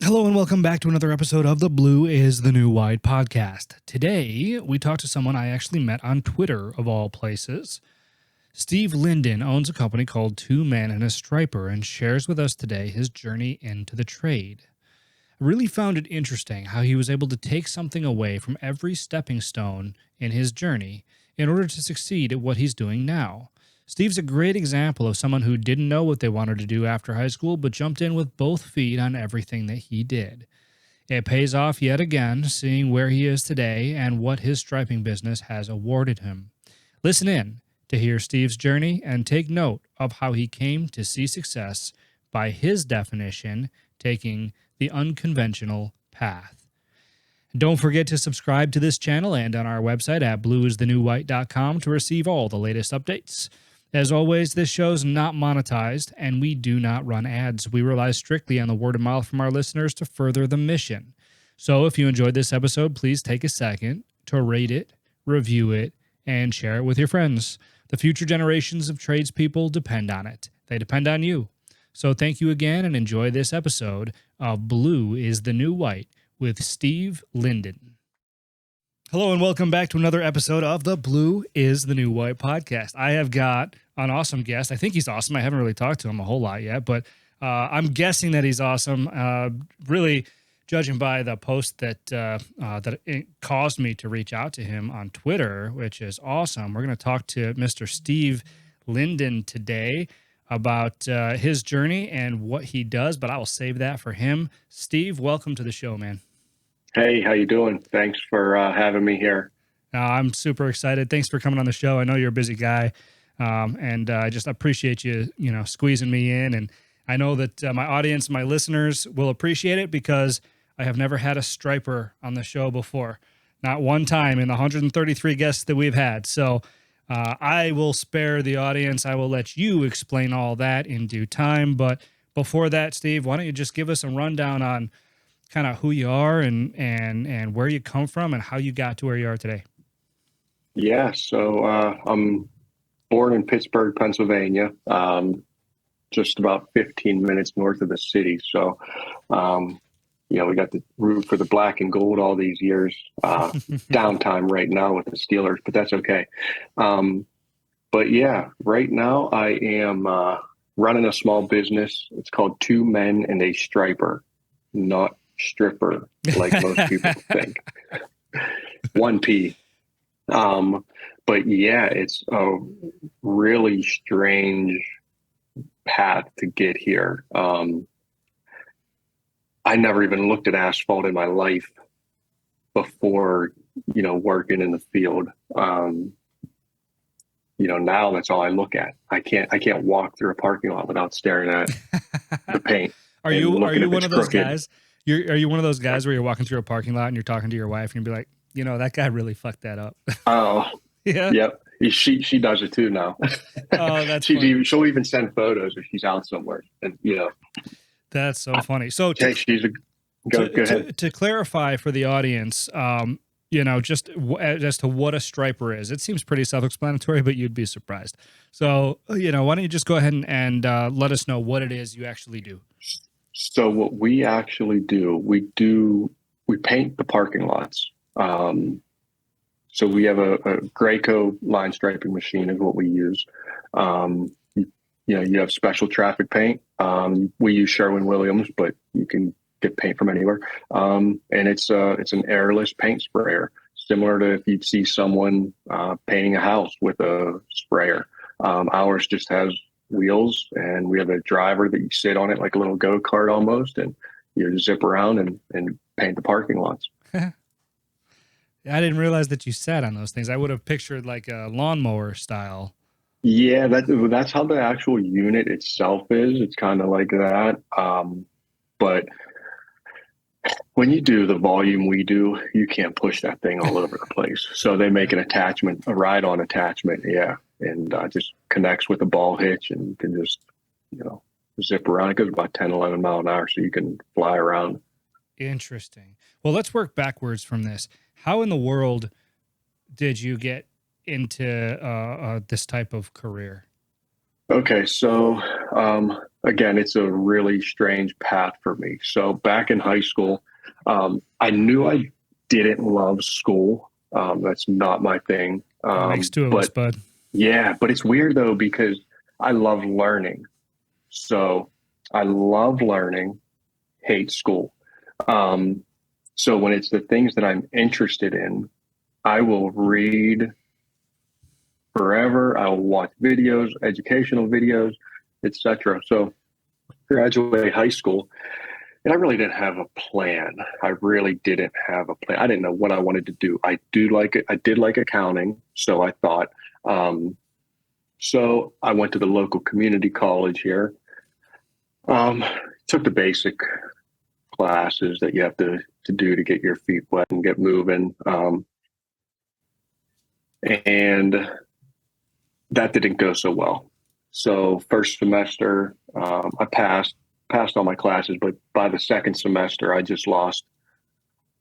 Hello and welcome back to another episode of the Blue is the New White podcast. Today, we talk to someone I actually met on Twitter, of all places. Steve Linden owns a company called Two Men and a Striper and shares with us today his journey into the trade. I really found it interesting how he was able to take something away from every stepping stone in his journey in order to succeed at what he's doing now. Steve's a great example of someone who didn't know what they wanted to do after high school, but jumped in with both feet on everything that he did. It pays off yet again, seeing where he is today and what his striping business has awarded him. Listen in to hear Steve's journey and take note of how he came to see success by his definition, taking the unconventional path. Don't forget to subscribe to this channel and on our website at blueisthenewwhite.com to receive all the latest updates. As always, this show's not monetized, and we do not run ads. We rely strictly on the word of mouth from our listeners to further the mission. So if you enjoyed this episode, please take a second to rate it, review it, and share it with your friends. The future generations of tradespeople depend on it. They depend on you. So thank you again and enjoy this episode of Blue is the New White with Steve Linden. Hello and welcome back to another episode of the Blue is the New White podcast. I have got an awesome guest. I think he's awesome. I haven't really talked to him a whole lot yet, but I'm guessing that he's awesome. Really, judging by the post that it caused me to reach out to him on Twitter, which is awesome. We're going to talk to Mr. Steve Linden today about his journey and what he does, but I will save that for him. Steve, welcome to the show, man. Hey, how you doing? Thanks for having me here. I'm super excited. Thanks for coming on the show. I know you're a busy guy, and I just appreciate you, squeezing me in. And I know that my audience, my listeners will appreciate it because I have never had a striper on the show before. Not one time in the 133 guests that we've had. So I will spare the audience. I will let you explain all that in due time. But before that, Steve, why don't you just give us a rundown on kind of who you are and where you come from and how you got to where you are today? Yeah, so I'm born in Pittsburgh, Pennsylvania, just about 15 minutes north of the city. So, we got the root for the black and gold all these years, downtime right now with the Steelers, but that's okay. But yeah, right now I am running a small business. It's called Two Men and a Striper, not stripper like most people think. 1P. But yeah, it's a really strange path to get here. I never even looked at asphalt in my life before, working in the field. Now that's all I look at. I can't walk through a parking lot without staring at the paint. Are you one of those guys? Are you one of those guys where you're walking through a parking lot and you're talking to your wife and you'd be like, that guy really fucked that up? Oh, yeah. Yep. She does it too now. Oh, that's funny. She'll even send photos if she's out somewhere. And that's so funny. So go ahead. To clarify for the audience, just as to what a striper is, it seems pretty self-explanatory, but you'd be surprised. So, why don't you just go ahead and let us know what it is you actually do? So what we actually do, we paint the parking lots. So we have a Graco line striping machine is what we use. You have special traffic paint. We use Sherwin-Williams, but you can get paint from anywhere. And it's an airless paint sprayer, similar to if you'd see someone painting a house with a sprayer. Ours just has wheels, and we have a driver that you sit on it like a little go-kart almost, and you zip around and paint the parking lots. I didn't realize that you sat on those things. I would have pictured like a lawnmower style. Yeah, that's how the actual unit itself is. It's kind of like that. But when you do the volume we do, you can't push that thing all over the place. So they make an attachment, a ride-on attachment, yeah, and just connects with a ball hitch, and you can just, zip around. It goes about 10, 11 mile an hour, so you can fly around. Interesting. Well, let's work backwards from this. How in the world did you get into this type of career? Okay, so again, it's a really strange path for me. So back in high school, I knew I didn't love school. That's not my thing. That makes two of us, But bud. yeah, but it's weird though, because I love learning. So I love learning, hate school. Um, so when it's the things that I'm interested in, I will read forever. I will watch videos, educational videos, etc. So graduate high school, and I really didn't have a plan. I really didn't have a plan. I didn't know what I wanted to do. I do like it. I did like accounting, so I thought. Um, so I went to the local community college here. Um, took the basic classes that you have to do to get your feet wet and get moving. And that didn't go so well. So first semester, I passed all my classes, but by the second semester, I just lost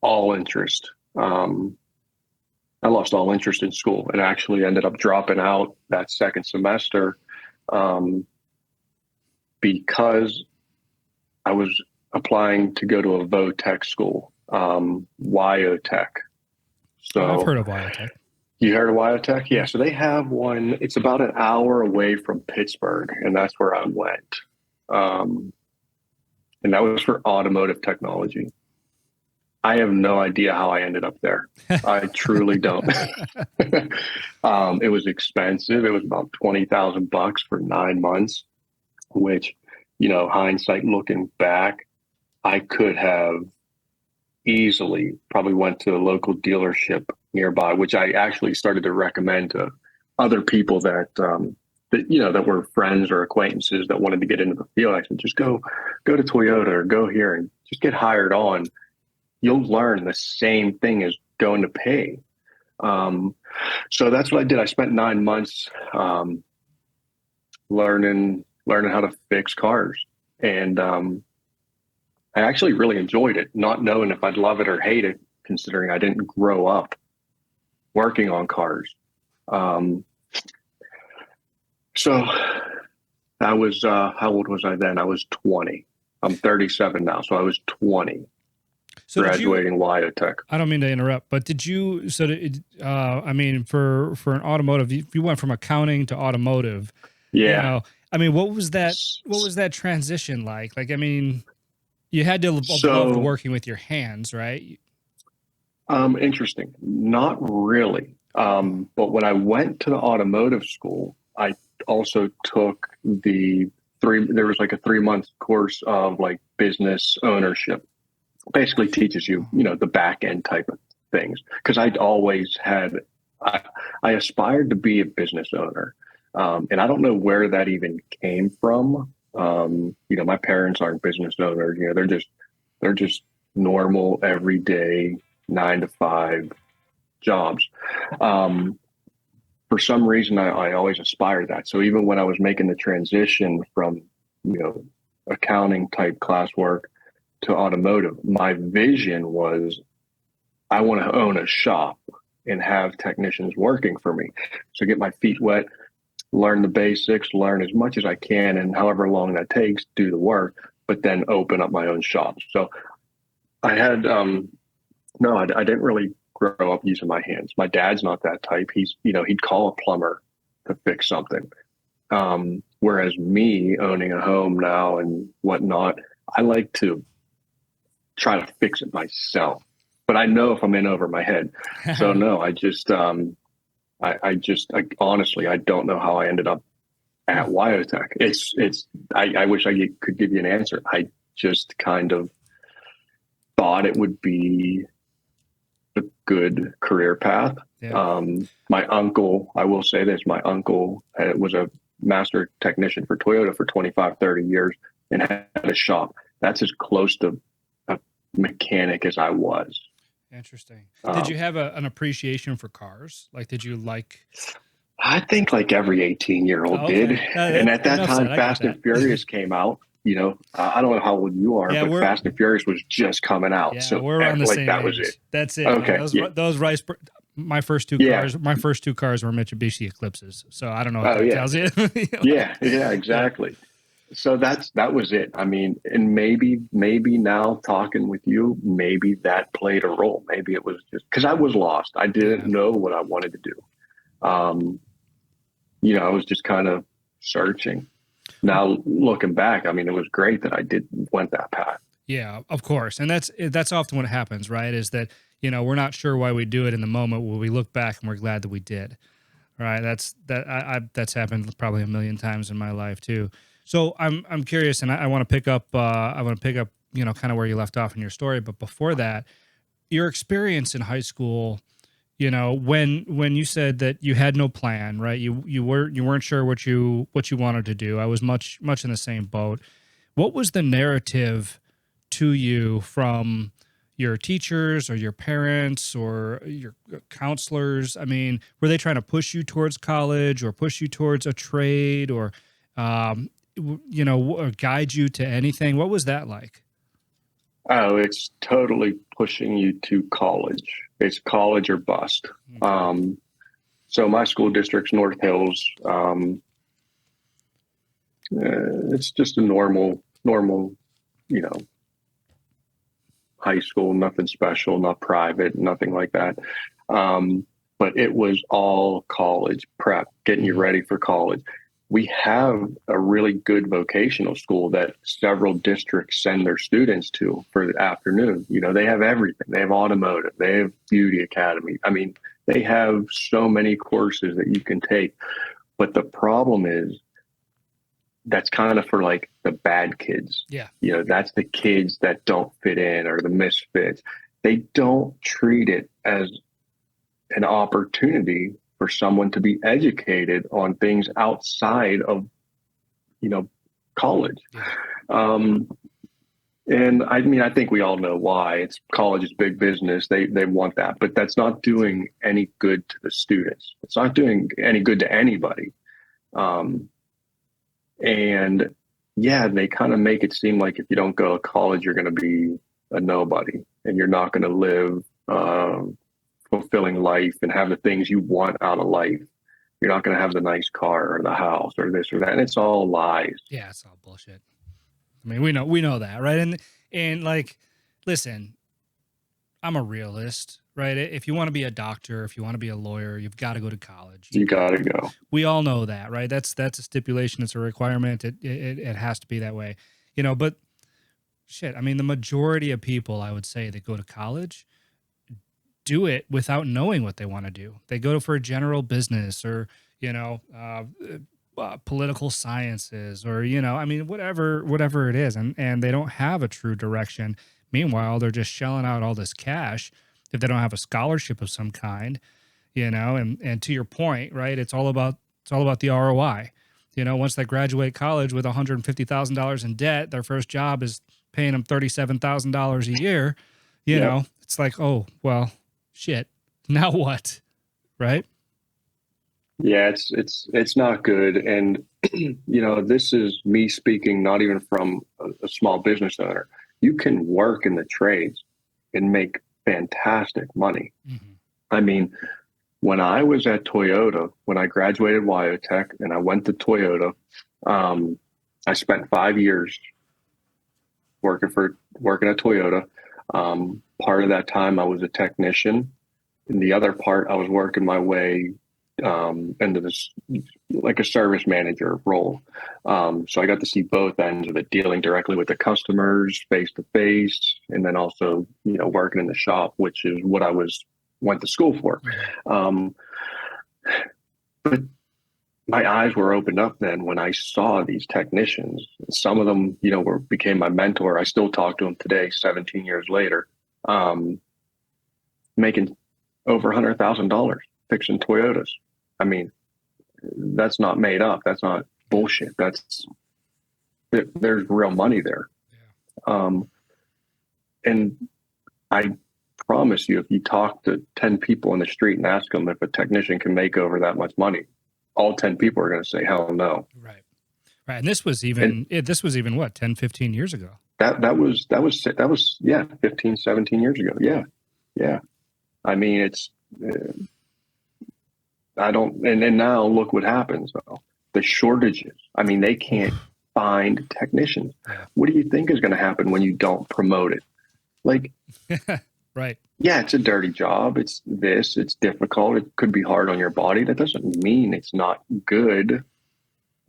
all interest. I lost all interest in school and actually ended up dropping out that second semester um, because I was applying to go to a VOTech school, Wyotech. I've heard So of Biotech. you heard of Wyotech? Yeah. So they have one. It's about an hour away from Pittsburgh, and that's where I went. Um, and that was for automotive technology. I have no idea how I ended up there. I truly don't. It was expensive. It was about $20,000 for 9 months, which, hindsight looking back, I could have easily probably went to a local dealership nearby, which I actually started to recommend to other people that were friends or acquaintances that wanted to get into the field. I said, just go to Toyota or go here and just get hired on. You'll learn the same thing as going to pay. So that's what I did. I spent 9 months learning how to fix cars, and I actually really enjoyed it, not knowing if I'd love it or hate it, considering I didn't grow up working on cars. So I was, how old was I then? I was 20. I'm 37 now, so I was 20. So Graduating Wyotech. I don't mean to interrupt, but did you? So, I mean, for an automotive, you went from accounting to automotive. Yeah. I mean, what was that? What was that transition like? Like, I mean, you had to have loved So, working with your hands, right? interesting. Not really. But when I went to the automotive school, I also took there was like a 3 month course of like business ownership. Basically teaches you, the back end type of things. Cause I'd always I aspired to be a business owner. And I don't know where that even came from. My parents aren't business owners, they're just normal, everyday 9 to 5 jobs. For some reason, I always aspired that. So even when I was making the transition from, accounting type classwork to automotive, my vision was I want to own a shop and have technicians working for me. So get my feet wet, learn the basics, learn as much as I can, and however long that takes, do the work, but then open up my own shop. So I had, no, I didn't really grow up using my hands. My dad's not that type. He'd call a plumber to fix something. Whereas me owning a home now and whatnot, I like to try to fix it myself, but I know if I'm in over my head. So no, I honestly, I don't know how I ended up at Wyotech. I wish I could give you an answer. I just kind of thought it would be a good career path. Yeah. My uncle, I will say this, my uncle was a master technician for Toyota for 25, 30 years and had a shop. That's as close to a mechanic as I was. Interesting. Did you have an appreciation for cars? Like, did you like? I think like every 18-year-old did. And at that time, Fast and Furious came out. I don't know how old you are, but Fast and Furious was just coming out. Yeah, so we're on the same that age. was it. That's it. Okay. Those rice. My first two cars. My first two cars were Mitsubishi Eclipses. So I don't know what that tells you. Yeah, exactly. So that was it. I mean, and maybe now talking with you, maybe that played a role. Maybe it was just because I was lost. I didn't Yeah. know what I wanted to do. I was just kind of searching. Now looking back, I mean, it was great that I did went that path. Yeah, of course. And that's often what happens, right? Is that, we're not sure why we do it in the moment when we look back and we're glad that we did. Right. That's happened probably a million times in my life too. So I'm curious, and I want to pick up kind of where you left off in your story. But before that, your experience in high school, when you said that you had no plan, right? You weren't sure what you wanted to do. I was much in the same boat. What was the narrative to you from your teachers or your parents or your counselors? I mean, were they trying to push you towards college or push you towards a trade or, or guide you to anything? What was that like? Oh, it's totally pushing you to college. It's college or bust. Okay. So my school district's North Hills. It's just a normal, you know, high school, nothing special, not private, nothing like that. But it was all college prep, getting you ready for college. We have a really good vocational school that several districts send their students to for the afternoon. They have everything. They have automotive, they have beauty academy. I mean, they have so many courses that you can take. But the problem is that's kind of for like the bad kids. Yeah. That's the kids that don't fit in or the misfits. They don't treat it as an opportunity for someone to be educated on things outside of, college. Yeah. And I mean, I think we all know why. It's college is big business. They want that, but that's not doing any good to the students. It's not doing any good to anybody. And yeah, they kind of make it seem like if you don't go to college, you're going to be a nobody and you're not going to live fulfilling life and have the things you want out of life. You're not going to have the nice car or the house or this or that. And it's all lies. Yeah. It's all bullshit. I mean, we know that, right? And like, listen, I'm a realist, right? If you want to be a doctor, if you want to be a lawyer, you've got to go to college. You got to go. We all know that, right? That's a stipulation. It's a requirement. It has to be that way, But shit, I mean, the majority of people, I would say, that go to college do it without knowing what they want to do. They go for a general business or political sciences or I mean, whatever it is, and they don't have a true direction. Meanwhile, they're just shelling out all this cash if they don't have a scholarship of some kind, and to your point, right? It's all about the ROI. Once they graduate college with $150,000 in debt, their first job is paying them $37,000 a year. Yep. It's like, oh, well, shit. Now what? Right? Yeah, it's not good. And this is me speaking not even from a small business owner. You can work in the trades and make fantastic money. Mm-hmm. I mean, when I was at Toyota, when I graduated Wyotech and I went to Toyota, I spent 5 years working at Toyota. Part of that time I was a technician, and the other part I was working my way into this like a service manager role. So I got to see both ends of it, dealing directly with the customers face to face, and then also working in the shop, which is what I went to school for. But my eyes were opened up then when I saw these technicians. Some of them, became my mentor. I still talk to them today, 17 years later, making over $100,000 fixing Toyotas. I mean, that's not made up. That's not bullshit. There's real money there. Yeah. And I promise you, if you talk to 10 people in the street and ask them if a technician can make over that much money, all 10 people are going to say, hell no. Right. Right. And this was even what, 10, 15 years ago? That was, yeah, 15, 17 years ago. Yeah. Yeah. I mean, and now look what happens though. The shortages. I mean, they can't find technicians. Yeah. What do you think is going to happen when you don't promote it? Like, Right. yeah, it's a dirty job. It's difficult. It could be hard on your body. That doesn't mean it's not good.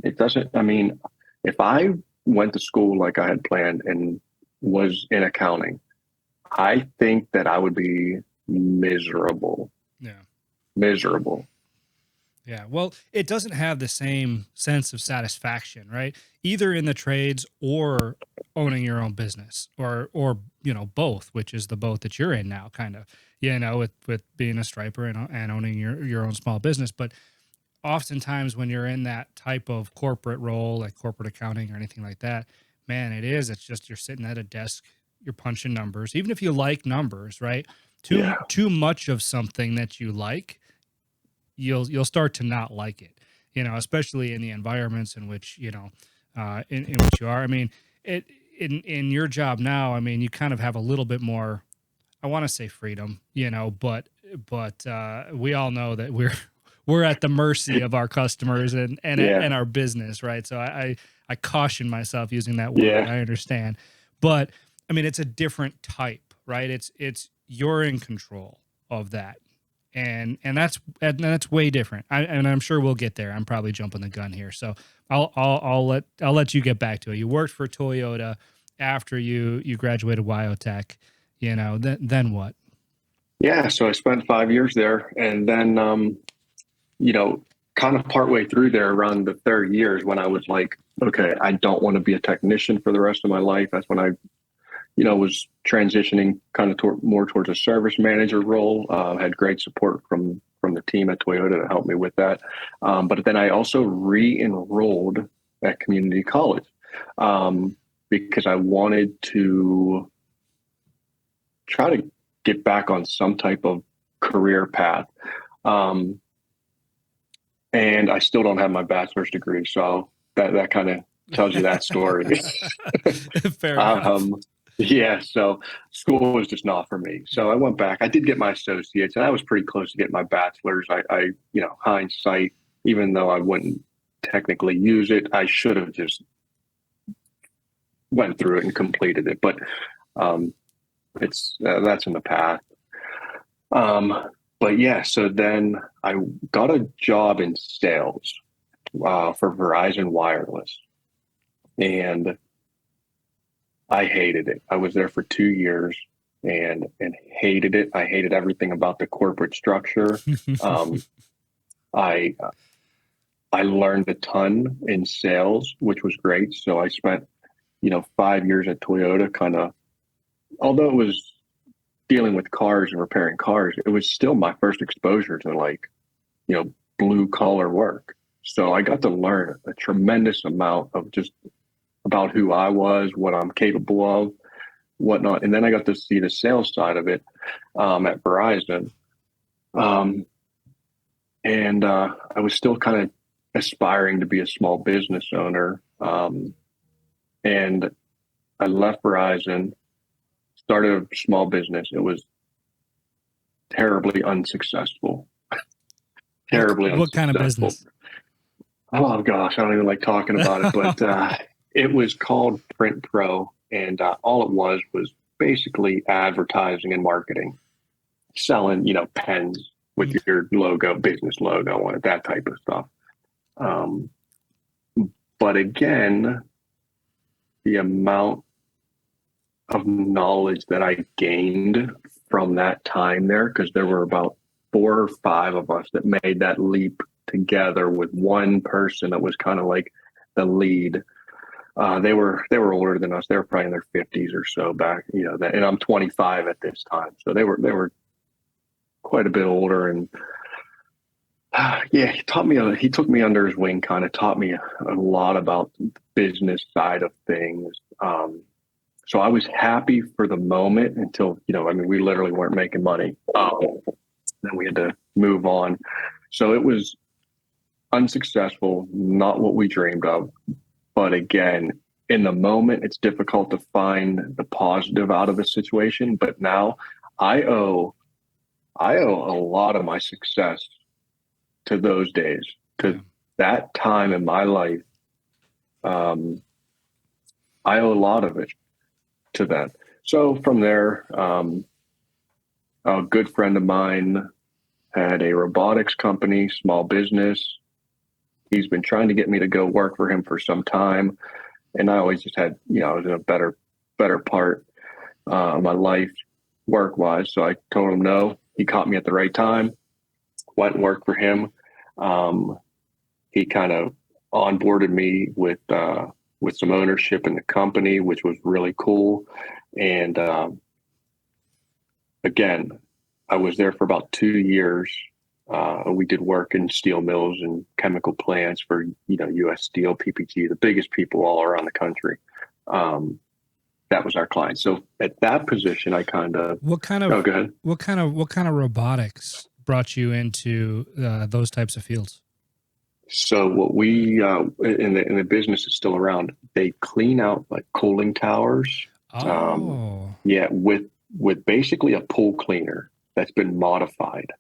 It doesn't, I mean, if I went to school like I had planned and was in accounting, I think that I would be miserable. Yeah. Miserable. Yeah. Well, it doesn't have the same sense of satisfaction, right? Either in the trades or owning your own business, or both, which is the boat that you're in now, kind of, with being a striper and owning your own small business. But oftentimes when you're in that type of corporate role, like corporate accounting or anything like that, man, it's just you're sitting at a desk, you're punching numbers. Even if you like numbers, right? Yeah. Too much of something that you like, you'll start to not like it, especially in the environments in which, in which you are. I mean, in your job now, I mean, you kind of have a little bit more, I want to say freedom, but we all know that we're at the mercy of our customers Yeah. and our business, right? So I caution myself using that word. Yeah. I understand, but I mean, it's a different type, right? It's you're in control of that, and that's way different. And I'm sure we'll get there. I'm probably jumping the gun here, so I'll let you get back to it. You worked for Toyota after you graduated Wyotech, then what? Yeah. So I spent 5 years there. And then, kind of partway through there, around the third year, is when I was like, okay, I don't want to be a technician for the rest of my life. That's when I was transitioning kind of more towards a service manager role. Had great support from the team at Toyota to help me with that. But then I also re-enrolled at community college because I wanted to try to get back on some type of career path. And I still don't have my bachelor's degree. So that kind of tells you that story. Fair enough. Yeah, so school was just not for me. So I went back. I did get my associates, and I was pretty close to getting my bachelor's. I hindsight, even though I wouldn't technically use it, I should have just went through it and completed it. But it's that's in the past. But yeah, so then I got a job in sales for Verizon Wireless, and I hated it. I was there for 2 years and hated it. I hated everything about the corporate structure. I I learned a ton in sales, which was great. So I spent 5 years at Toyota, kind of, although it was dealing with cars and repairing cars, it was still my first exposure to blue collar work. So I got to learn a tremendous amount of just about who I was, what I'm capable of, whatnot. And then I got to see the sales side of it at Verizon. And I was still kind of aspiring to be a small business owner. And I left Verizon, started a small business. It was terribly unsuccessful. What kind of business? Oh gosh, I don't even like talking about it, but it was called Print Pro, and all it was basically advertising and marketing, selling pens with your logo, business logo on it, that type of stuff. But again, the amount of knowledge that I gained from that time there, because there were about 4 or 5 of us that made that leap together with one person that was kind of like the lead. They were older than us. They were probably in their 50s or so back, and I'm 25 at this time. So they were quite a bit older. And yeah, he took me under his wing, kind of taught me a lot about the business side of things. So I was happy for the moment until, we literally weren't making money. Then we had to move on. So it was unsuccessful, not what we dreamed of. But again, in the moment, it's difficult to find the positive out of the situation. But now I owe a lot of my success to those days, to that time in my life. I owe a lot of it to that. So from there, a good friend of mine had a robotics company, small business. He's been trying to get me to go work for him for some time. And I always just had, I was in a better part of my life work wise. So I told him no. He caught me at the right time, went and worked for him. He kind of onboarded me with some ownership in the company, which was really cool. And again, I was there for about 2 years. We did work in steel mills and chemical plants for, U.S. Steel, PPG, the biggest people all around the country. That was our client. So at that position, I kind of. What kind of? Oh, go ahead. What kind of robotics brought you into those types of fields? So what we in the business is still around. They clean out like cooling towers. Yeah, with basically a pool cleaner that's been modified.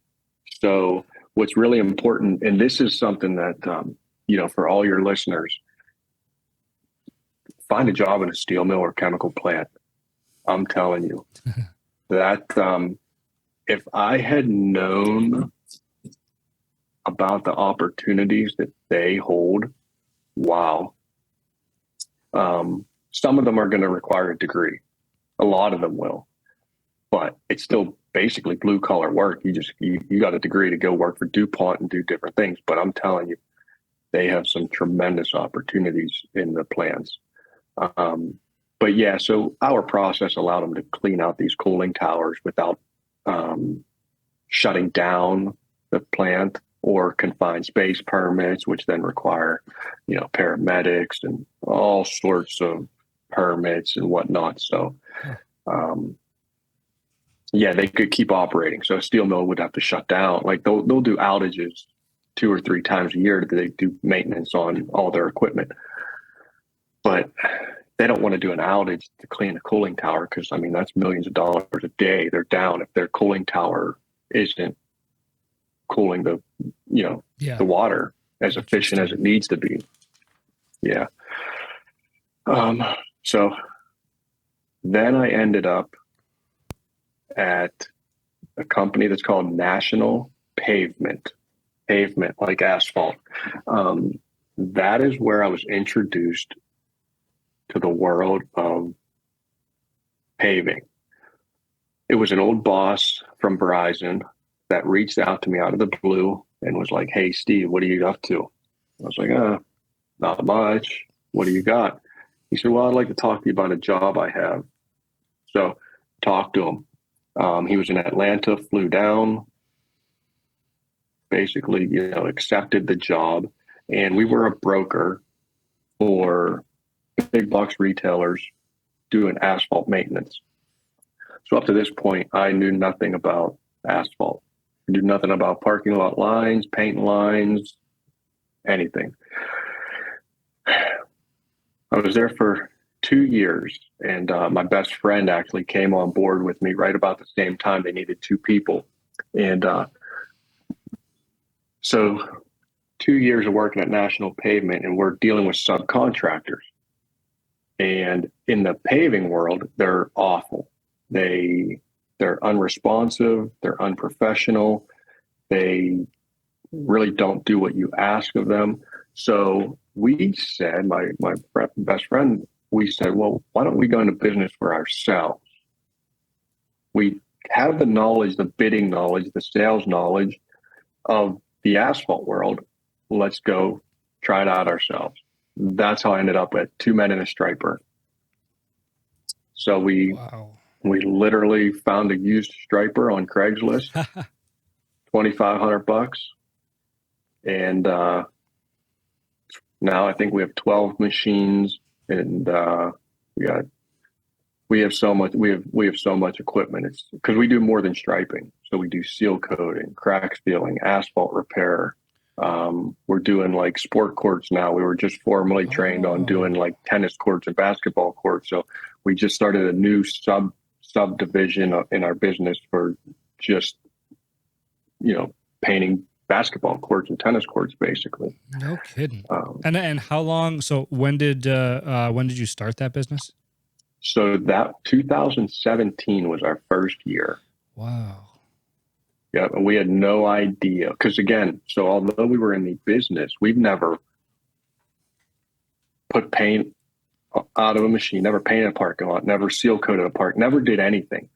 So what's really important, and this is something that, for all your listeners, find a job in a steel mill or chemical plant. I'm telling you that if I had known about the opportunities that they hold, wow. Some of them are going to require a degree. A lot of them will, but it's still basically blue collar work. You got a degree to go work for DuPont and do different things. But I'm telling you, they have some tremendous opportunities in the plants. But yeah, so our process allowed them to clean out these cooling towers without shutting down the plant or confined space permits, which then require, paramedics and all sorts of permits and whatnot. So, yeah, they could keep operating. So a steel mill would have to shut down. Like they'll do outages 2 or 3 times a year. They do maintenance on all their equipment, but they don't want to do an outage to clean a cooling tower because that's millions of dollars a day. They're down if their cooling tower isn't cooling the water as efficient as it needs to be. Yeah. So then I ended up at a company that's called National Pavement like asphalt. That is where I was introduced to the world of paving. It was an old boss from Verizon that reached out to me out of the blue and was like, "Hey, Steve, what are you up to?" I was like, "Not much. What do you got?" He said, "Well, I'd like to talk to you about a job I have." So talked to him. He was in Atlanta, flew down, basically, accepted the job. And we were a broker for big box retailers doing asphalt maintenance. So up to this point, I knew nothing about asphalt. I knew nothing about parking lot lines, paint lines, anything. I was there for 2 years, and my best friend actually came on board with me right about the same time. They needed 2 people. And so 2 years of working at National Pavement, and we're dealing with subcontractors. And in the paving world, they're awful. They're unresponsive. They're unprofessional. They really don't do what you ask of them. So we said, my best friend, we said, well, why don't we go into business for ourselves? We have the knowledge, the bidding knowledge, the sales knowledge of the asphalt world. Let's go try it out ourselves. That's how I ended up at 2 Men and a Striper. So we literally found a used striper on Craigslist, $2,500, and now I think we have 12 machines, and we have so much equipment. It's because we do more than striping. So we do seal coating, crack sealing, asphalt repair. We're doing like sport courts now. We were just formally trained on doing like tennis courts and basketball courts. So we just started a new subdivision in our business for just, painting basketball courts and tennis courts, basically. No kidding. And how long? So when did you start that business? So that 2017 was our first year. Wow. Yeah, and we had no idea because again, so although we were in the business, we've never put paint out of a machine, never painted a parking lot, never seal coated a park, never did anything.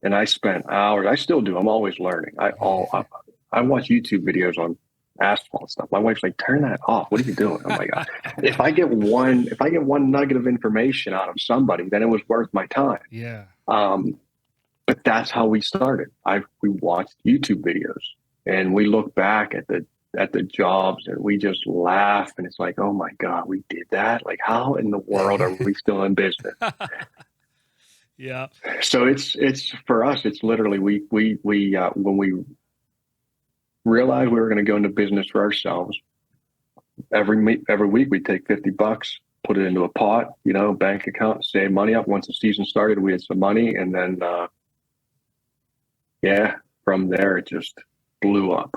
And I spent hours. I still do. I'm always learning. I watch YouTube videos on asphalt stuff. My wife's like, "Turn that off. What are you doing?" I'm like, if I get one nugget of information out of somebody, then it was worth my time. Yeah. But that's how we started. We watched YouTube videos and we look back at the jobs and we just laugh and it's like, oh my God, we did that. Like, how in the world are we still in business? Yeah. So it's for us, it's literally, we when we realized we were going to go into business for ourselves, every week we'd take $50, put it into a pot, bank account, save money up. Once the season started, we had some money, and then from there it just blew up.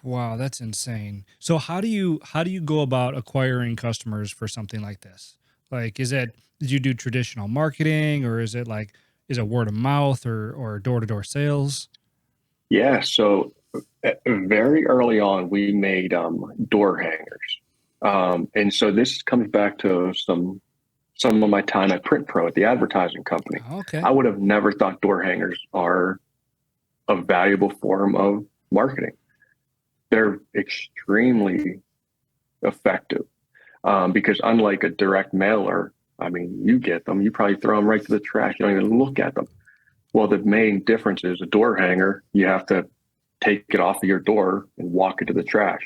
Wow, that's insane. So how do you go about acquiring customers for something like this? Like, did you do traditional marketing, or is it word of mouth or door-to-door sales? Yeah, so very early on we made door hangers. And so this comes back to some of my time at Print Pro at the advertising company. Okay. I would have never thought door hangers are a valuable form of marketing. They're extremely effective because unlike a direct mailer, I mean, you get them, you probably throw them right to the trash. You don't even look at them. Well, the main difference is a door hanger, you have to take it off of your door and walk it to the trash.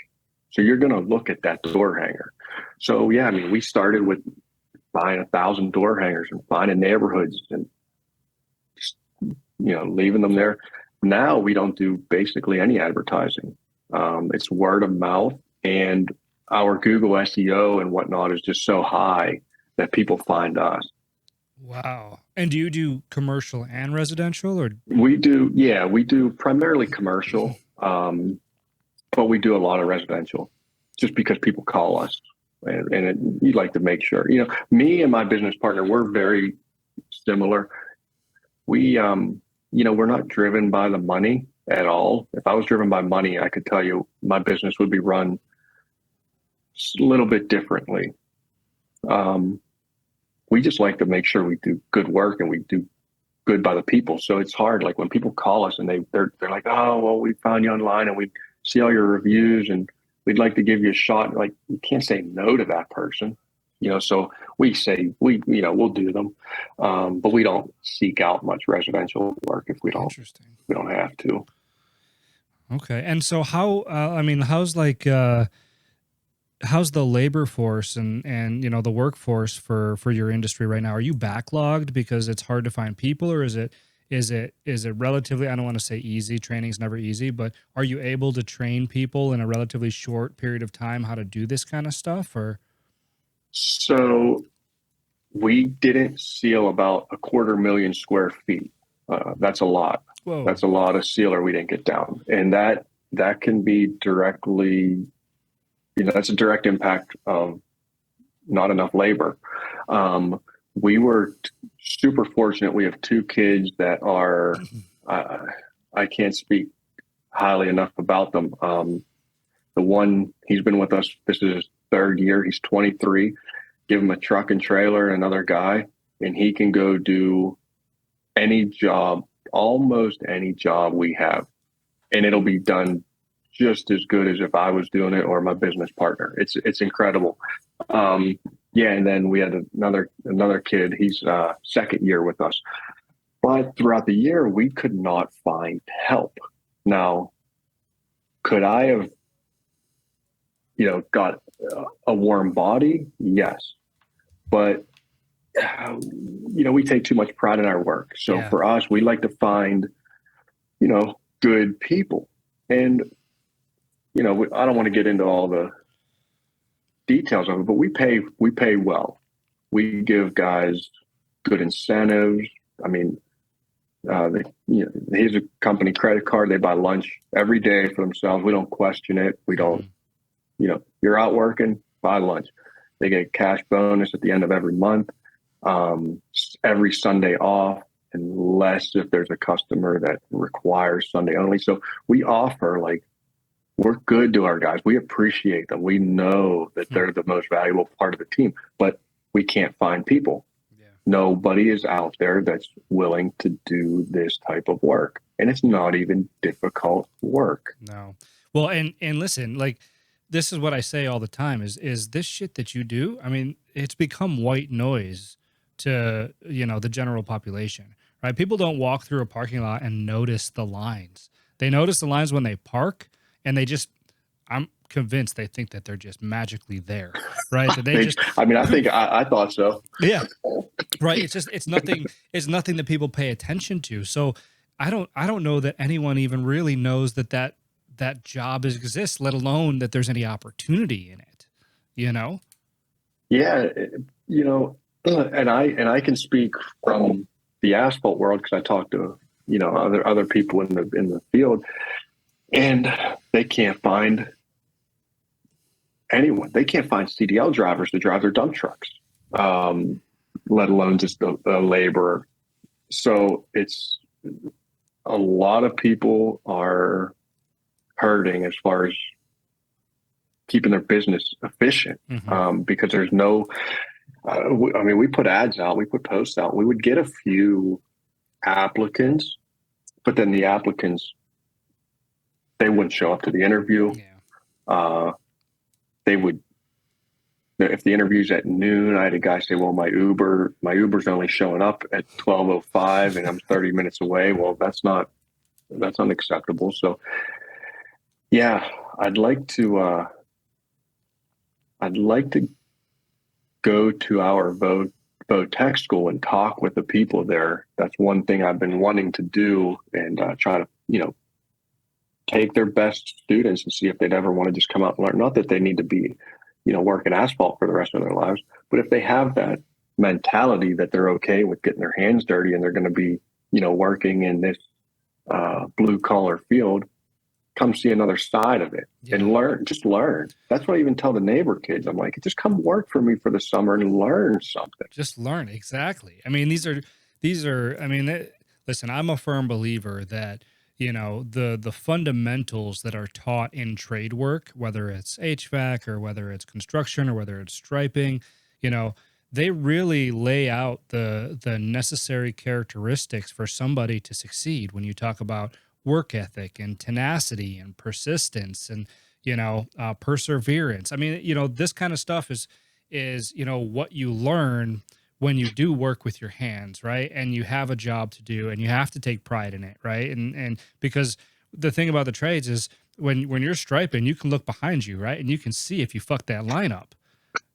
So you're going to look at that door hanger. So, yeah, I mean, we started with buying 1,000 door hangers and finding neighborhoods and just, leaving them there. Now we don't do basically any advertising. It's word of mouth, and our Google SEO and whatnot is just so high that people find us. Wow. And do you do commercial and residential, or? We do primarily commercial, but we do a lot of residential just because people call us and you'd like to make sure, me and my business partner, we're very similar. We, we're not driven by the money at all. If I was driven by money, I could tell you my business would be run a little bit differently. We just like to make sure we do good work and we do good by the people. So it's hard. Like when people call us and they're like, "Oh, well, we found you online and we see all your reviews and we'd like to give you a shot." Like, you can't say no to that person, so we say, we'll do them. But we don't seek out much residential work if we don't have to. Okay. And so how's the labor force and the workforce for your industry right now? Are you backlogged because it's hard to find people, or is it relatively, I don't want to say easy, training's never easy, but are you able to train people in a relatively short period of time how to do this kind of stuff? Or so we didn't seal about 250,000 square feet. That's a lot. Whoa. That's a lot of sealer we didn't get down, and that can be directly, that's a direct impact of not enough labor. We were super fortunate. We have 2 kids that are, I can't speak highly enough about them. The one, he's been with us, this is his 3rd year. He's 23. Give him a truck and trailer and another guy, and he can go do any job, almost any job we have, and it'll be done just as good as if I was doing it or my business partner. It's incredible. And then we had another kid. He's 2nd year with us. But throughout the year, we could not find help. Now, could I have, got a warm body? Yes. But, we take too much pride in our work. So for us, we like to find, good people. And, I don't want to get into all the details of it, but we pay well. We give guys good incentives. I mean, here's a company credit card. They buy lunch every day for themselves. We don't question it. We don't, you're out working, buy lunch. They get a cash bonus at the end of every month, every Sunday off, unless if there's a customer that requires Sunday only. So we offer, like, we're good to our guys. We appreciate them. We know that they're the most valuable part of the team, but we can't find people. Yeah. Nobody is out there that's willing to do this type of work. And it's not even difficult work. No. Well, and listen, like, this is what I say all the time is this shit that you do. I mean, it's become white noise to, the general population, right? People don't walk through a parking lot and notice the lines. They notice the lines when they park, and I'm convinced they think that they're just magically there, right? That they just, I thought so. Yeah. Right. It's nothing that people pay attention to. So I don't know that anyone even really knows that job exists, let alone that there's any opportunity in it, Yeah. And I can speak from the asphalt world, because I talk to, other people in the field, and they can't find anyone. They can't find CDL drivers to drive their dump trucks, let alone just a laborer. So it's a lot of people are hurting as far as keeping their business efficient, because there's no, we put ads out, we put posts out, we would get a few applicants, but then the applicants, they wouldn't show up to the interview. Yeah. They would, if the interview's at noon, I had a guy say, well, my Uber's only showing up at 12:05 and I'm 30 minutes away. Well, that's unacceptable. So yeah, I'd like to go to our Vote Tech School and talk with the people there. That's one thing I've been wanting to do, and try to, take their best students and see if they'd ever want to just come out and learn. Not that they need to be, working asphalt for the rest of their lives, but if they have that mentality that they're okay with getting their hands dirty and they're going to be, working in this blue collar field, come see another side of it. Yeah. And learn. That's what I even tell the neighbor kids. I'm like, just come work for me for the summer and learn something. Just learn. Exactly. I mean, listen, I'm a firm believer that, the fundamentals that are taught in trade work, whether it's HVAC or whether it's construction or whether it's striping, they really lay out the necessary characteristics for somebody to succeed. When you talk about work ethic and tenacity and persistence and, perseverance. I mean, this kind of stuff is, what you learn when you do work with your hands, right? And you have a job to do and you have to take pride in it, right? And because the thing about the trades is when you're striping, you can look behind you, right? And you can see if you fuck that line up,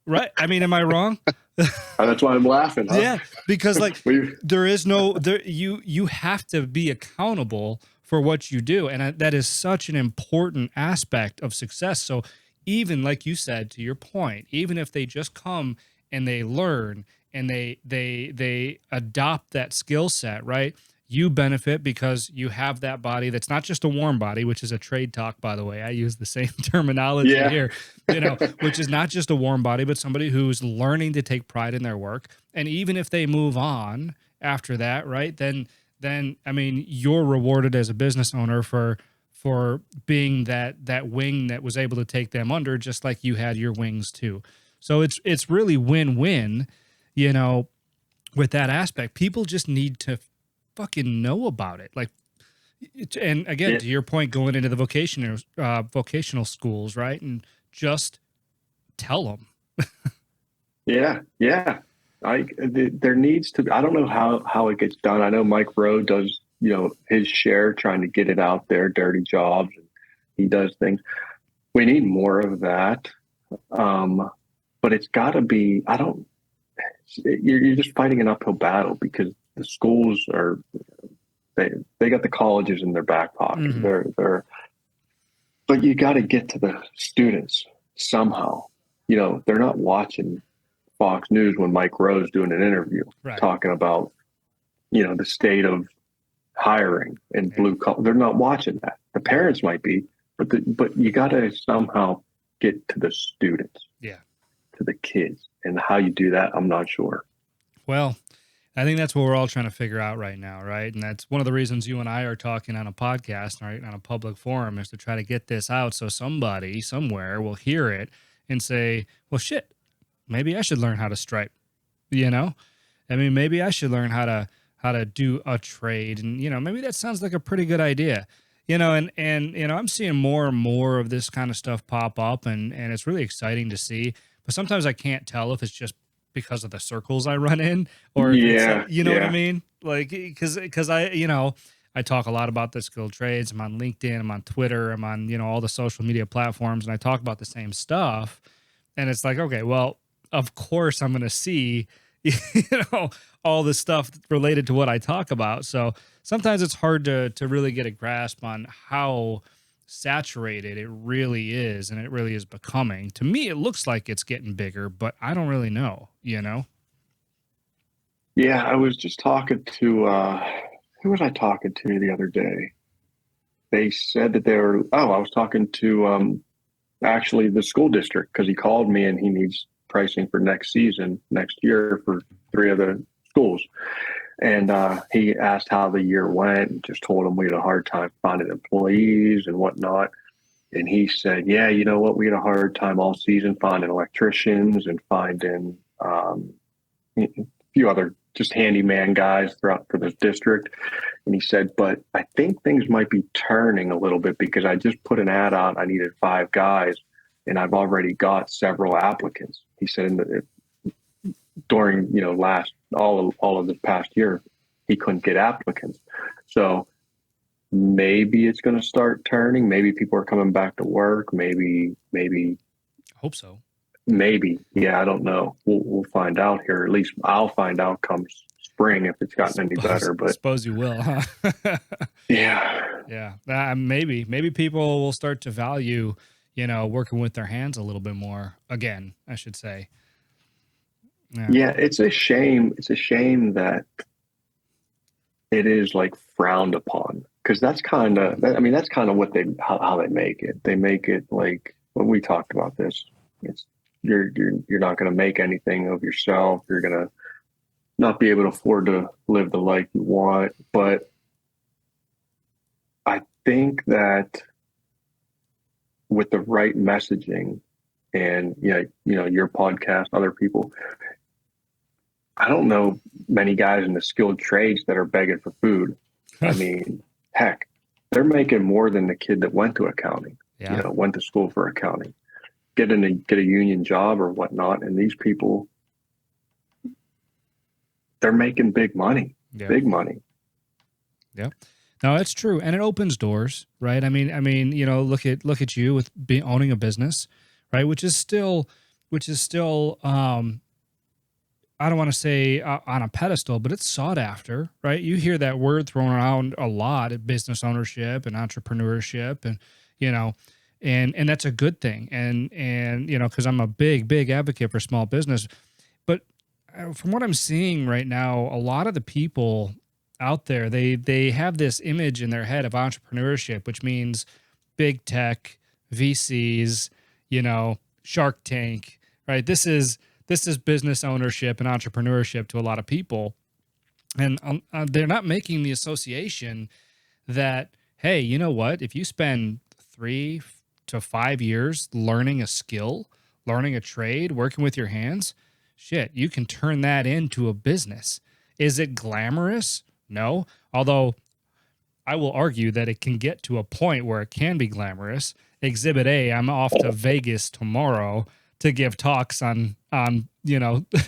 right? I mean, am I wrong? That's why I'm laughing. Huh? Yeah, because like you have to be accountable for what you do. And that is such an important aspect of success. So even like you said, to your point, even if they just come and they learn and they adopt that skill set, right? You benefit because you have that body that's not just a warm body, which is a trade talk, by the way. I use the same terminology here, which is not just a warm body, but somebody who's learning to take pride in their work. And even if they move on after that, right, then I mean, you're rewarded as a business owner for being that wing that was able to take them under, just like you had your wings too. So it's really win-win, with that aspect. People just need to fucking know about it. Like, and again, to your point, going into the vocational schools, right? And just tell them. Yeah. There needs to be, I don't know how it gets done. I know Mike Rowe does, his share trying to get it out there, dirty jobs, and he does things. We need more of that. But it's got to be, you're just fighting an uphill battle because the schools are, they got the colleges in their back pocket. Mm-hmm. But you got to get to the students somehow. They're not watching Fox News when Mike Rowe's doing an interview, right, talking about, the state of hiring and Yeah. blue collar. They're not watching that. The parents might be, but you got to somehow get to the students, Yeah. to the kids, and how you do that, I'm not sure. Well, I think that's what we're all trying to figure out right now, right? And that's one of the reasons you and I are talking on a podcast, right, on a public forum, is to try to get this out so somebody somewhere will hear it and say, well, shit, maybe I should learn how to stripe, you know? I mean, maybe I should learn how to do a trade, and maybe that sounds like a pretty good idea. And I'm seeing more and more of this kind of stuff pop up, and it's really exciting to see. But sometimes I can't tell if it's just because of the circles I run in, or if it's Yeah, you know what I yeah, mean? Like, because I talk a lot about the skilled trades. I'm on LinkedIn, I'm on Twitter, I'm on all the social media platforms, and I talk about the same stuff. And it's like, okay, well, of course I'm going to see, you know, all the stuff related to what I talk about. So sometimes it's hard to really get a grasp on how saturated it really is, and it really is becoming. To me, it looks like it's getting bigger, but I don't really know. yeah. I was just talking to who was I talking to the other day? They said that they were. Oh, I was talking to actually the school district, because he called me and he needs pricing for next season, next year, for three of the schools. And he asked how the year went and just told him we had a hard time finding employees and whatnot. And he said, yeah, you know what? We had a hard time all season finding electricians and finding a few other just handyman guys throughout for this district. And he said, but I think things might be turning a little bit, because I just put an ad out. I needed 5 guys, and I've already got several applicants. He said during last all of this past year, he couldn't get applicants. So maybe it's going to start turning. Maybe people are coming back to work. Maybe Hope so. maybe. Yeah, I don't know. We'll find out here. At least I'll find out come spring if it's gotten any better. But Suppose you will, huh? yeah, Yeah, maybe people will start to value, working with their hands a little bit more again, I should say. Yeah. yeah, it's a shame. It's a shame that it is like frowned upon, because that's kind of. I mean, that's kind of what how they make it. They make it like when we talked about this. It's you're not going to make anything of yourself. You're going to not be able to afford to live the life you want. But I think that with the right messaging and your podcast, other people, I don't know many guys in the skilled trades that are begging for food. I mean, heck, they're making more than the kid that went to accounting, Yeah. went to school for accounting, get a union job or whatnot. And these people, they're making big money, Yeah. big money. Yeah. No, it's true. And it opens doors, right? I mean, look at you with owning a business, right? Which is still, I don't want to say on a pedestal, but it's sought after, right? You hear that word thrown around a lot at business ownership and entrepreneurship, and and that's a good thing. And because I'm a big advocate for small business, but from what I'm seeing right now, a lot of the people out there, they have this image in their head of entrepreneurship, which means big tech, VCs, Shark Tank, right? This is business ownership and entrepreneurship to a lot of people, and they're not making the association that, hey, you know what? If you spend 3 to 5 years learning a skill, learning a trade, working with your hands, shit, you can turn that into a business. Is it glamorous? No. Although I will argue that it can get to a point where it can be glamorous. Exhibit A, I'm off to Vegas tomorrow to give talks on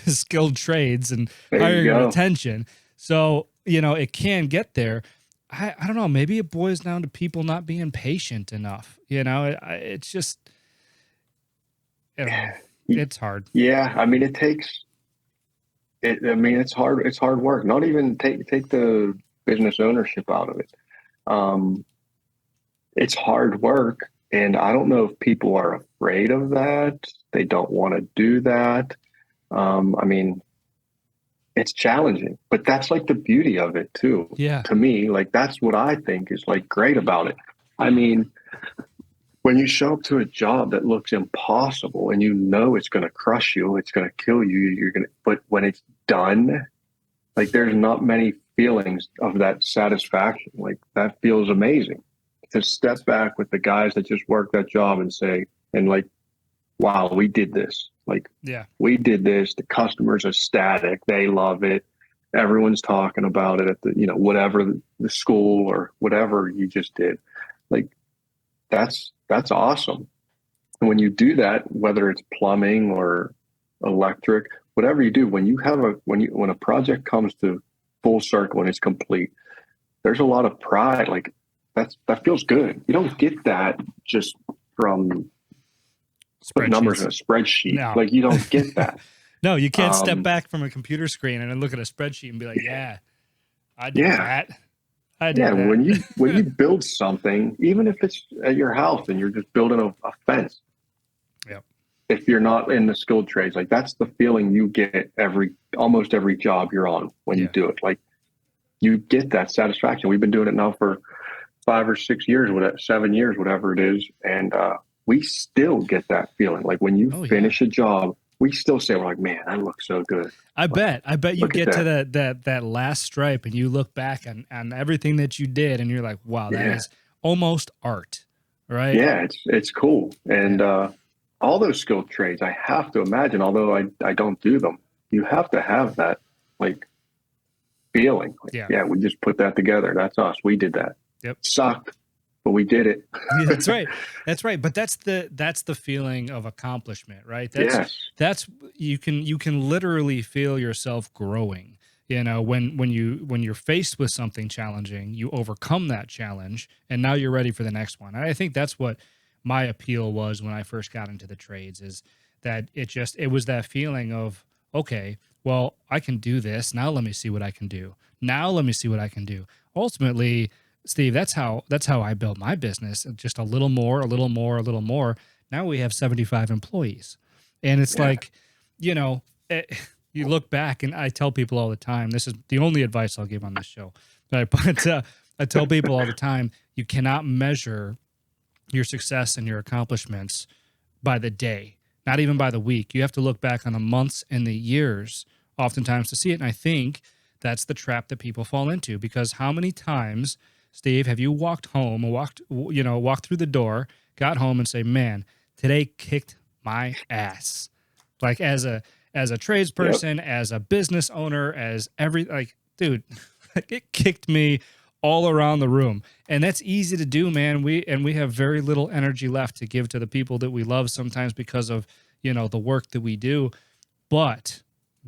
skilled trades and There you hiring and go. retention. So, it can get there. I don't know, maybe it boils down to people not being patient enough. It's just, I don't know. It's hard. Yeah, I mean, it takes it. I mean, it's hard. It's hard work. Not even take the business ownership out of it. Um, it's hard work, and I don't know if people are afraid of that. They don't want to do that. I mean, it's challenging, but that's like the beauty of it too. Yeah. To me, like that's what I think is like great about it. I mean, when you show up to a job that looks impossible and you know it's going to crush you, it's going to kill you, but when it's done, like there's not many feelings of that satisfaction. Like that feels amazing to step back with the guys that just work that job and say, and like, wow, we did this. Like, Yeah. we did this. The customers are ecstatic. They love it. Everyone's talking about it at the, whatever the school or whatever you just did. Like, that's awesome. And when you do that, whether it's plumbing or electric, whatever you do, when a project comes to full circle and it's complete, there's a lot of pride. Like that feels good. You don't get that just from putting numbers in a spreadsheet. No. Like you don't get that. No, you can't step back from a computer screen and then look at a spreadsheet and be like, yeah, I did Yeah. that. I did Yeah, that. when you build something, even if it's at your house and you're just building a fence, Yep. if you're not in the skilled trades, like that's the feeling you get almost every job you're on when you do it. Like you get that satisfaction. We've been doing it now for 5 or 6 years, 7 years, whatever it is, and we still get that feeling. Like when you finish a job, we still say, we're like, man, that looks so good. I bet you get to that last stripe and you look back on everything that you did and you're like, wow, that is almost art, right? Yeah, it's cool. And all those skilled trades, I have to imagine, although I don't do them, you have to have that like feeling. Like, yeah, we just put that together. That's us. We did that. Yep. Sucked, but we did it. That's right. That's right. But that's the feeling of accomplishment, right? That's you can literally feel yourself growing. You know, when you're faced with something challenging, you overcome that challenge, and now you're ready for the next one. And I think that's what my appeal was when I first got into the trades, is that it was that feeling of, okay, well, I can do this. Now let me see what I can do. Now let me see what I can do. Ultimately, Steve, that's how I built my business. Just a little more, a little more, a little more. Now we have 75 employees. And it's like, you know, you look back, and I tell people all the time, this is the only advice I'll give on this show. But I tell people all the time, you cannot measure your success and your accomplishments by the day, not even by the week. You have to look back on the months and the years oftentimes to see it. And I think that's the trap that people fall into, because how many times, Steve, have you walked home and walked through the door, got home and say, man, today kicked my ass. Like as a tradesperson, as a business owner, dude, it kicked me all around the room. And that's easy to do, man. We have very little energy left to give to the people that we love sometimes because of, the work that we do. But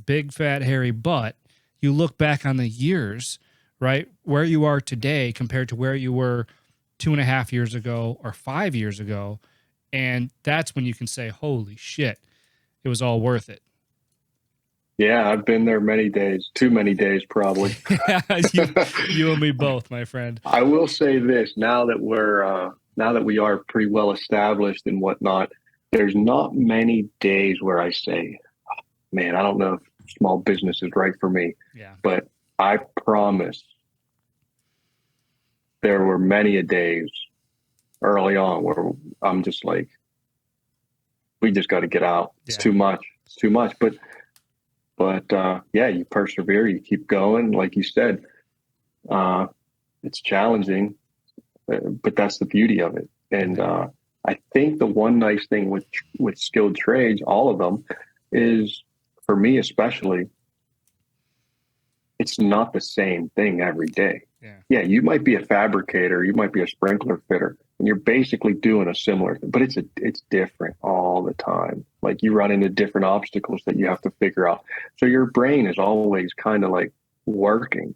big fat hairy butt, you look back on the years, right, where you are today compared to where you were 2.5 years ago or 5 years ago. And that's when you can say, holy shit, it was all worth it. Yeah, I've been there many days, too many days, probably. you and me both, my friend. I will say this: now that we are pretty well established and whatnot, there's not many days where I say, oh, man, I don't know if small business is right for me. Yeah. But I promise there were many a days early on where I'm just like, we just got to get out. It's too much. It's too much. But you persevere, you keep going. Like you said, it's challenging, but that's the beauty of it. And I think the one nice thing with skilled trades, all of them, is, for me especially, it's not the same thing every day. Yeah, you might be a fabricator, you might be a sprinkler fitter, and you're basically doing a similar thing, but it's different all the time. Like you run into different obstacles that you have to figure out. So your brain is always kind of like working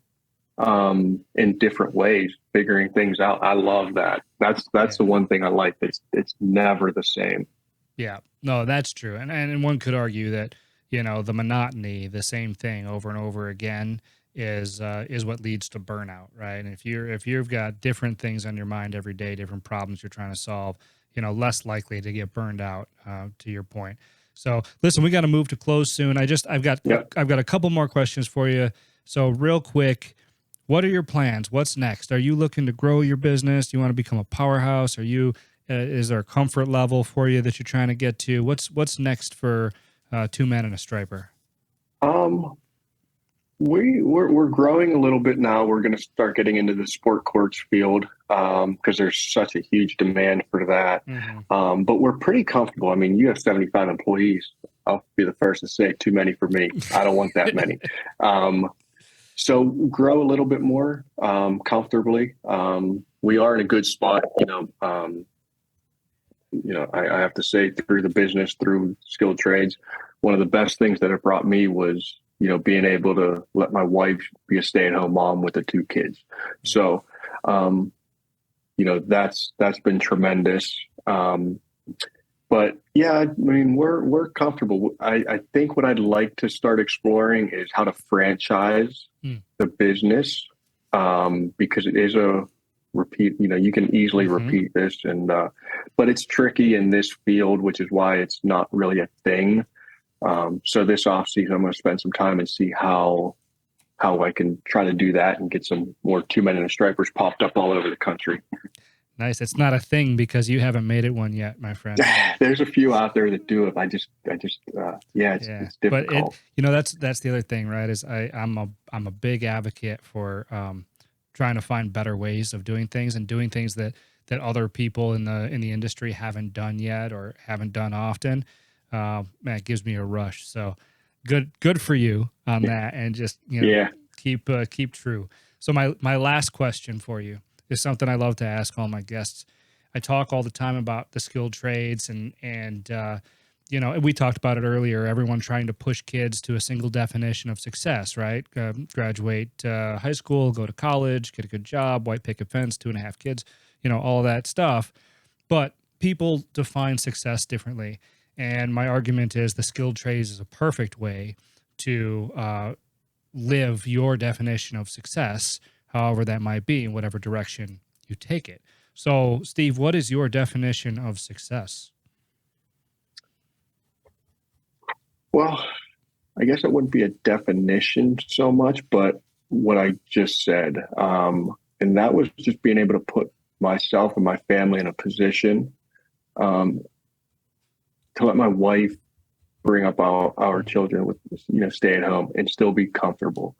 in different ways, figuring things out. I love that. That's the one thing I like. It's never the same. Yeah, no, that's true. And one could argue that, the monotony, the same thing over and over again, is what leads to burnout, right? And if you've got different things on your mind every day, different problems you're trying to solve, less likely to get burned out, to your point. So listen, we got to move to close soon. I've got a couple more questions for you. So real quick, what are your plans? What's next? Are you looking to grow your business? Do you want to become a powerhouse? Are you is there a comfort level for you that you're trying to get to? What's next for Two Men and a Striper? We're growing a little bit now. We're going to start getting into the sport courts field because there's such a huge demand for that. Mm-hmm. But we're pretty comfortable. I mean, you have 75 employees. I'll be the first to say too many for me. I don't want that many. So grow a little bit more comfortably. We are in a good spot. I have to say, through the business, through skilled trades, one of the best things that it brought me was, being able to let my wife be a stay-at-home mom with the two kids. So, that's been tremendous. But yeah, I mean, we're comfortable. I think what I'd like to start exploring is how to franchise the business, because it is a repeat. You can easily repeat this, but it's tricky in this field, which is why it's not really a thing. So this off season, I'm going to spend some time and see how I can try to do that and get some more Two Men and a Stripers popped up all over the country. Nice. It's not a thing because you haven't made it one yet, my friend. There's a few out there that do it. It's difficult. But that's the other thing, right? Is I'm a big advocate for trying to find better ways of doing things and doing things that other people in the industry haven't done yet or haven't done often. Man, it gives me a rush. So good for you on that, and just keep true. So my last question for you is something I love to ask all my guests. I talk all the time about the skilled trades and we talked about it earlier, everyone trying to push kids to a single definition of success, right? Graduate high school, go to college, get a good job, white picket fence, 2.5 kids, all that stuff. But people define success differently. And my argument is the skilled trades is a perfect way to live your definition of success, however that might be, in whatever direction you take it. So, Steve, what is your definition of success? Well, I guess it wouldn't be a definition so much, but what I just said, and that was just being able to put myself and my family in a position to let my wife bring up our children with, stay at home and still be comfortable.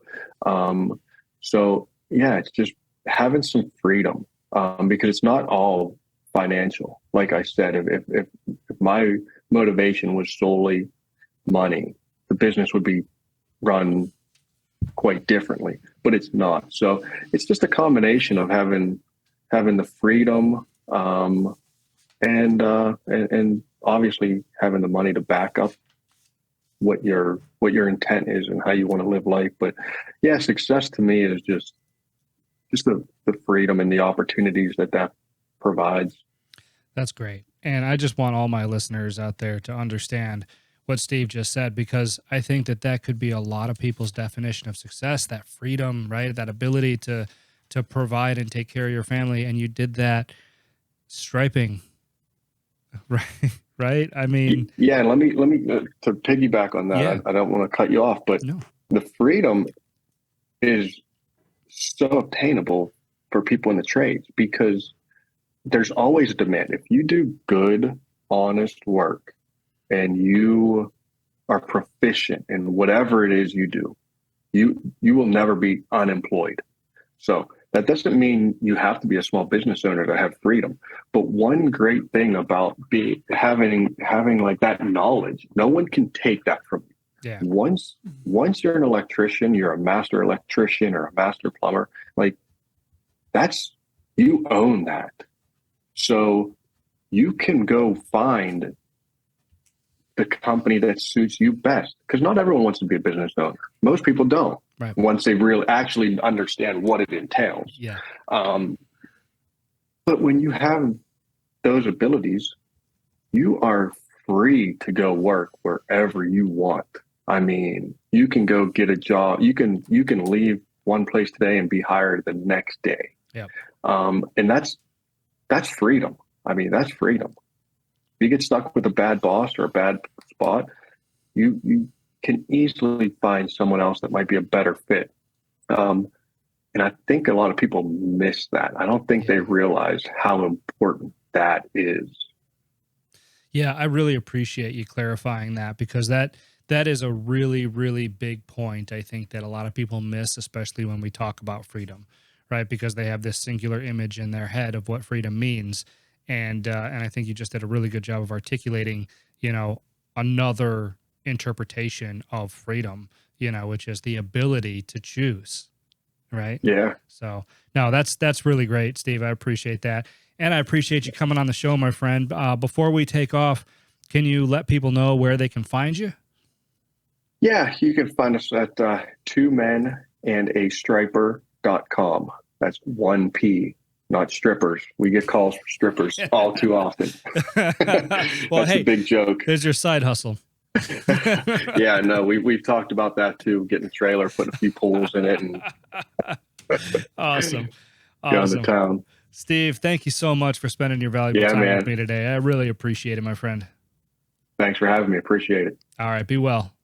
So yeah, it's just having some freedom, because it's not all financial. Like I said, if my motivation was solely money, the business would be run quite differently, but it's not. So it's just a combination of having the freedom, and obviously having the money to back up what your intent is and how you want to live life. But yeah, success to me is just the freedom and the opportunities that provides. That's great. And I just want all my listeners out there to understand what Steve just said, because I think that could be a lot of people's definition of success, that freedom, right? That ability to provide and take care of your family. And you did that striping, right? Right. I mean, yeah. Let me to piggyback on that. Yeah. I don't want to cut you off, but no. The freedom is so obtainable for people in the trades because there's always a demand. If you do good, honest work and you are proficient in whatever it is you do, you will never be unemployed. So that doesn't mean you have to be a small business owner to have freedom. But one great thing about having like that knowledge, no one can take that from you. Yeah. Once you're an electrician, you're a master electrician or a master plumber, like you own that. So you can go find the company that suits you best, because not everyone wants to be a business owner. Most people don't. Right. Once they really actually understand what it entails. Yeah. But when you have those abilities, you are free to go work wherever you want. I mean, you can go get a job. You can leave one place today and be hired the next day. Yeah. And that's freedom. I mean, that's freedom. If you get stuck with a bad boss or a bad spot, you can easily find someone else that might be a better fit. And I think a lot of people miss that. I don't think they realize how important that is. Yeah, I really appreciate you clarifying that, because that is a really, really big point, I think, that a lot of people miss, especially when we talk about freedom, right? Because they have this singular image in their head of what freedom means. And I think you just did a really good job of articulating, another interpretation of freedom, which is the ability to choose, right? Yeah. So no, that's really great, Steve. I appreciate that, and I appreciate you coming on the show, my friend. Before we take off, can you let people know where they can find you? Yeah, you can find us at twomenandastriper.com. That's 1P, not strippers. We get calls for strippers all too often. Well, That's hey, a big joke. there's your side hustle. Yeah, no, we've talked about that too, getting a trailer, putting a few poles in it, and Awesome. going to town. Steve, thank you so much for spending your valuable time with me today. I really appreciate it, my friend. Thanks for having me. Appreciate it. All right, be well.